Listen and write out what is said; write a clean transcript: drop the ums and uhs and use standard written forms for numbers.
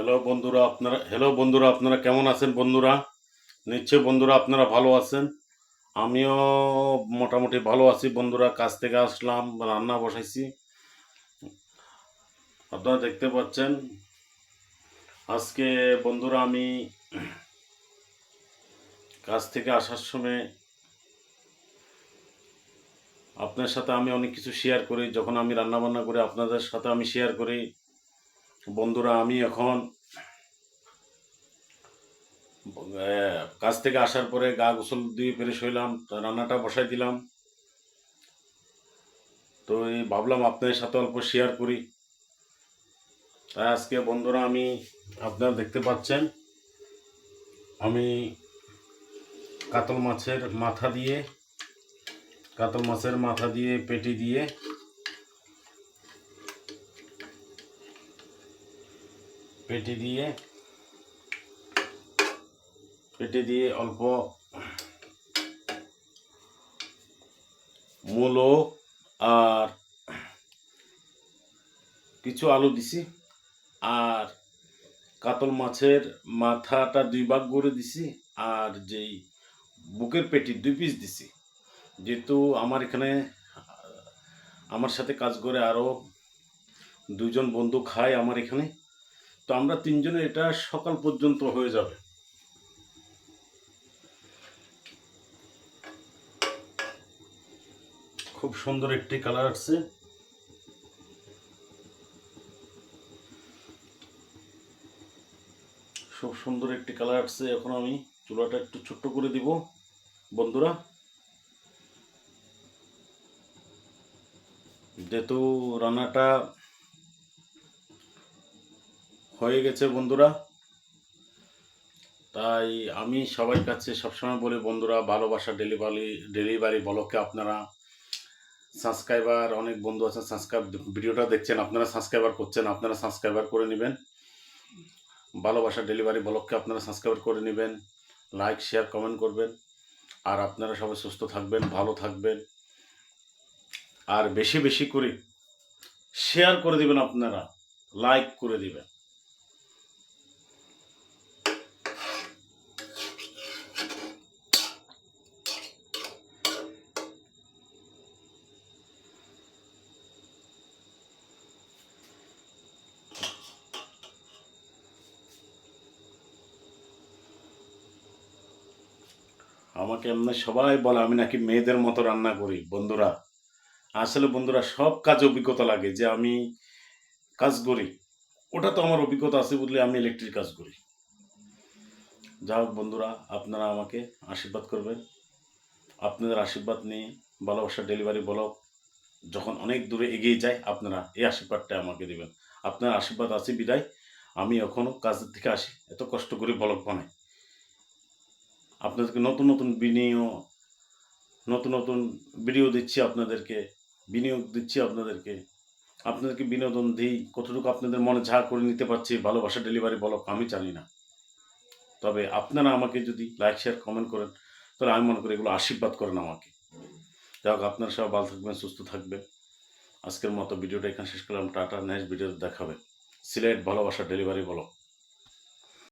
Hello বন্ধুরা, আপনারা কেমন আছেন বন্ধুরা? নিশ্চয় বন্ধুরা আপনারা ভালো আছেন। আমিও মোটামুটি ভালো আছি বন্ধুরা। কাজ থেকে আসলাম, রান্না বসাইছি। আপনারা দেখতে পাচ্ছেন আজকে বন্ধুরা আমি কাজ থেকে আসার সময় আপনার সাথে আমি অনেক কিছু শেয়ার করি। যখন আমি রান্না বান্না করি আপনাদের সাথে আমি শেয়ার করি। বন্ধুরা আমি এখন কাজ থেকে আসার পরে গা গোসল দিয়ে ফ্রেশ হইলাম, রান্নাটা বসাই দিলাম। তো এই ভাবলাম আপনাদের সাথে অল্প শেয়ার করি। তাই আজকে বন্ধুরা আপনারা দেখতে পাচ্ছেন আমি কাতল মাছের মাথা দিয়ে পেটি দিয়ে অল্প মূলো আর কিছু আলু দিছি, আর কাতল মাছের মাথাটা 2 ভাগ করে দিছি, আর যেই বুকের পেটি 2 পিস দিছি। যেহেতু আমার সাথে কাজ করে আরও 2 জন বন্ধু খায় আমার এখানে, তো আমরা 3 জনে এটা সকাল পর্যন্ত হয়ে যাবে। খুব সুন্দর একটি কালার আসছে। এখন আমি চুলাটা একটু ছোট্ট করে দিব বন্ধুরা। যেহেতু রান্নাটা হয়ে গেছে বন্ধুরা, তাই আমি সবার কাছে সবসময় বলি বন্ধুরা, ভালোবাসা ডেলিভারি ব্লগকে আপনারা সাবস্ক্রাইবার, অনেক বন্ধু আছেন ভিডিওটা দেখছেন, আপনারা সাবস্ক্রাইবার করছেন, আপনারা সাবস্ক্রাইবার করে নেবেন। ভালোবাসা ডেলিভারি ব্লগকে আপনারা সাবস্ক্রাইব করে নেবেন, লাইক শেয়ার কমেন্ট করবেন। আর আপনারা সবাই সুস্থ থাকবেন, ভালো থাকবেন, আর বেশি বেশি করে শেয়ার করে দিবেন, আপনারা লাইক করে দিবেন। আমাকে এমনি সবাই বলে আমি নাকি মেয়েদের মতো রান্না করি বন্ধুরা। আসলে বন্ধুরা সব কাজে অভিজ্ঞতা লাগে, যে আমি কাজ করি ওটা তো আমার অভিজ্ঞতা আছে বলে আমি ইলেকট্রিক কাজ করি। যা হোক বন্ধুরা, আপনারা আমাকে আশীর্বাদ করবেন। আপনাদের আশীর্বাদ নিয়ে ভালোবাসা ডেলিভারি ব্লগ যখন অনেক দূরে এগিয়ে যায়, আপনারা এই আশীর্বাদটা আমাকে দেবেন। আপনার আশীর্বাদ আছে বিদায় আমি এখনও কাজের থেকে আসি, এত কষ্ট করে ব্লগ বানাই। আপনাদেরকে নতুন নতুন ভিডিও দিচ্ছি, বিনিয়োগ দিচ্ছি আপনাদেরকে বিনোদন দিই। কতটুকু আপনাদের মনে যা করে নিতে পারছি ভালোবাসা ডেলিভারি ব্লগ আমি জানি না, তবে আপনারা আমাকে যদি লাইক শেয়ার কমেন্ট করেন তাহলে আমি মনে করি এগুলো আশীর্বাদ করেন আমাকে। যাই হোক, আপনারা সবাই ভালো থাকবেন, সুস্থ থাকবেন। আজকের মতো ভিডিওটা এখানে শেষ করলাম। টাটা, নেক্সট ভিডিওতে দেখাবে। সিলেট ভালোবাসা ডেলিভারি ব্লগ।